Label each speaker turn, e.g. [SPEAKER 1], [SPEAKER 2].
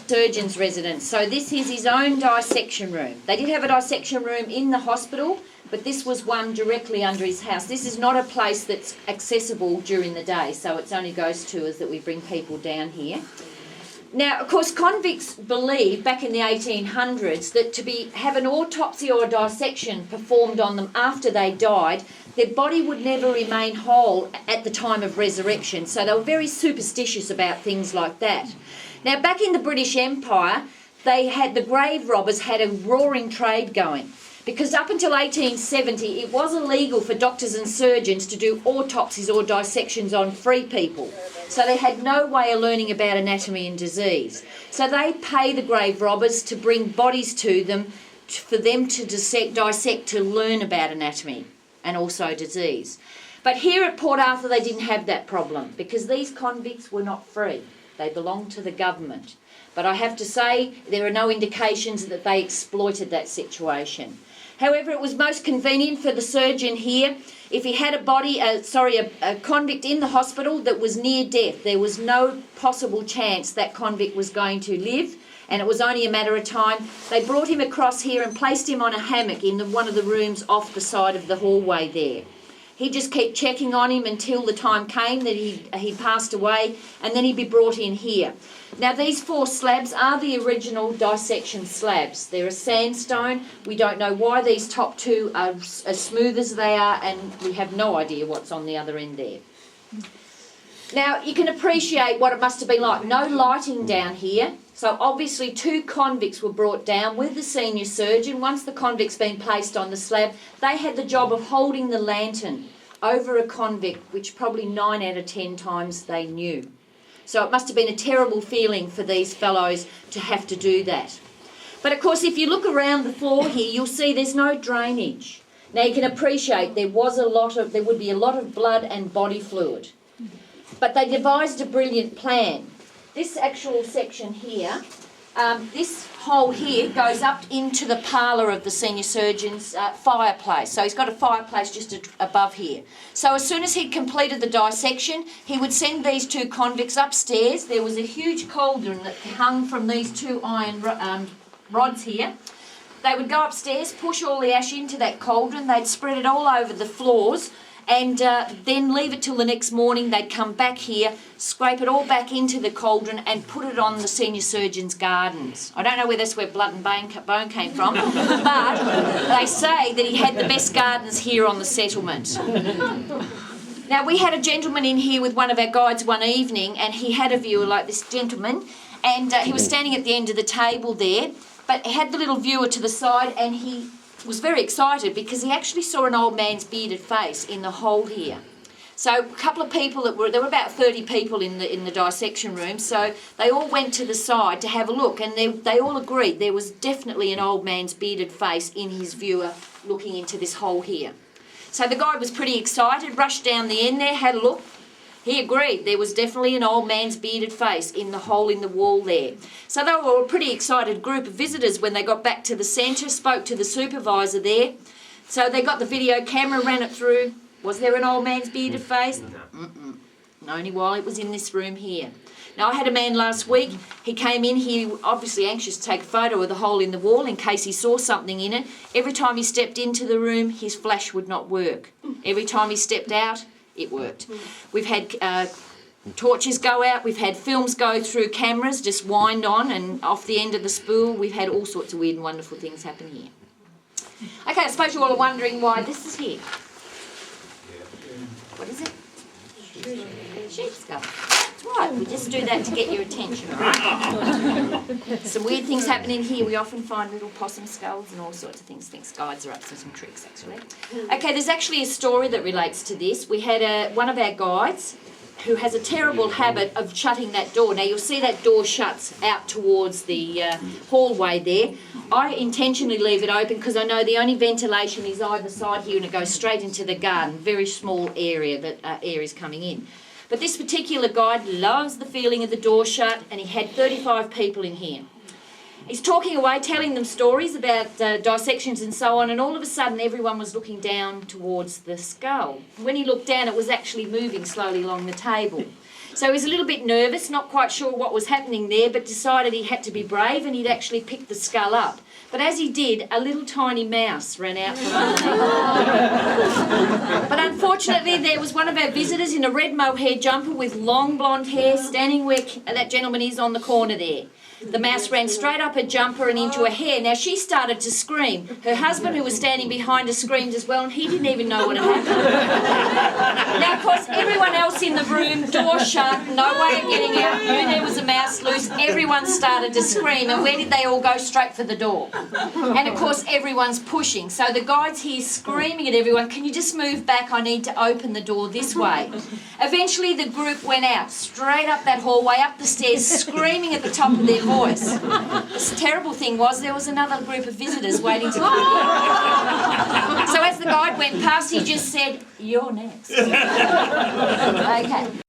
[SPEAKER 1] surgeon's residence. So this is his own dissection room. They did have a dissection room in the hospital, but this was one directly under his house. This is not a place that's accessible during the day, so it only goes to us that we bring people down here. Now, of course, convicts believed back in the 1800s that have an autopsy or a dissection performed on them after they died, their body would never remain whole at the time of resurrection. So they were very superstitious about things like that. Now, back in the British Empire, the grave robbers had a roaring trade going. Because up until 1870, it was illegal for doctors and surgeons to do autopsies or dissections on free people. So they had no way of learning about anatomy and disease. So they pay the grave robbers to bring bodies to them for them to dissect to learn about anatomy and also disease. But here at Port Arthur, they didn't have that problem because these convicts were not free. They belonged to the government. But I have to say, there are no indications that they exploited that situation. However, it was most convenient for the surgeon here. If he had a convict in the hospital that was near death, there was no possible chance that convict was going to live, and it was only a matter of time. They brought him across here and placed him on a hammock in one of the rooms off the side of the hallway there. He'd just keep checking on him until the time came that he passed away, and then he'd be brought in here. Now, these 4 slabs are the original dissection slabs. They're a sandstone. We don't know why these top 2 are as smooth as they are, and we have no idea what's on the other end there. Now, you can appreciate what it must have been like. No lighting down here. So obviously 2 convicts were brought down with the senior surgeon. Once the convict's been placed on the slab, they had the job of holding the lantern over a convict, which probably 9 out of 10 times they knew. So it must have been a terrible feeling for these fellows to have to do that. But of course, if you look around the floor here, you'll see there's no drainage. Now you can appreciate there would be a lot of blood and body fluid. But they devised a brilliant plan. This actual section here, this hole here goes up into the parlour of the senior surgeon's fireplace. So he's got a fireplace just above here. So as soon as he'd completed the dissection, he would send these 2 convicts upstairs. There was a huge cauldron that hung from these 2 iron rods here. They would go upstairs, push all the ash into that cauldron. They'd spread it all over the floors, and then leave it till the next morning. They'd come back here, scrape it all back into the cauldron and put it on the senior surgeon's gardens. I don't know whether that's where blood and bone came from, but they say that he had the best gardens here on the settlement. Now, we had a gentleman in here with one of our guides one evening, and he had a viewer like this gentleman, and he was standing at the end of the table there, but he had the little viewer to the side, and he was very excited because he actually saw an old man's bearded face in the hole here. So a couple of people there were about 30 people in the dissection room, so they all went to the side to have a look, and they all agreed there was definitely an old man's bearded face in his viewer looking into this hole here. So the guide was pretty excited, rushed down the end there, had a look. He agreed there was definitely an old man's bearded face in the hole in the wall there. So they were a pretty excited group of visitors when they got back to the centre, spoke to the supervisor there. So they got the video camera, ran it through. Was there an old man's bearded face? Only while it was in this room here. Now, I had a man last week. He came in here, obviously anxious to take a photo of the hole in the wall in case he saw something in it. Every time he stepped into the room, his flash would not work. Every time he stepped out, it worked. We've had torches go out, we've had films go through cameras, just wind on and off the end of the spool. We've had all sorts of weird and wonderful things happen here. Okay, I suppose you all are wondering why this is here. What is it? Sheep's skull. That's right, we just do that to get your attention, all right? Some weird things happen in here. We often find little possum skulls and all sorts of things. I think guides are up to some tricks, actually. Okay, there's actually a story that relates to this. We had one of our guides who has a terrible habit of shutting that door. Now, you'll see that door shuts out towards the hallway there. I intentionally leave it open because I know the only ventilation is either side here and it goes straight into the garden. Very small area that air is coming in. But this particular guide loves the feeling of the door shut, and he had 35 people in here. He's talking away, telling them stories about dissections and so on, and all of a sudden everyone was looking down towards the skull. When he looked down, it was actually moving slowly along the table. So he was a little bit nervous, not quite sure what was happening there, but decided he had to be brave and he'd actually pick the skull up. But as he did, a little tiny mouse ran out from underneath. But unfortunately, there was one of our visitors in a red mohair jumper with long blonde hair standing where that gentleman is on the corner there. The mouse ran straight up her jumper and into her hair. Now, she started to scream. Her husband, who was standing behind her, screamed as well, and he didn't even know what had happened. Now, of course, everyone else in the room, door shut, no way of getting out, knew there was a mouse loose. Everyone started to scream, and where did they all go? Straight for the door. And, of course, everyone's pushing. So the guide's here screaming at everyone, can you just move back? I need to open the door this way. Eventually, the group went out, straight up that hallway, up the stairs, screaming at the top of their voice. The terrible thing was there was another group of visitors waiting to come in. So as the guide went past, he just said, "You're next." Okay.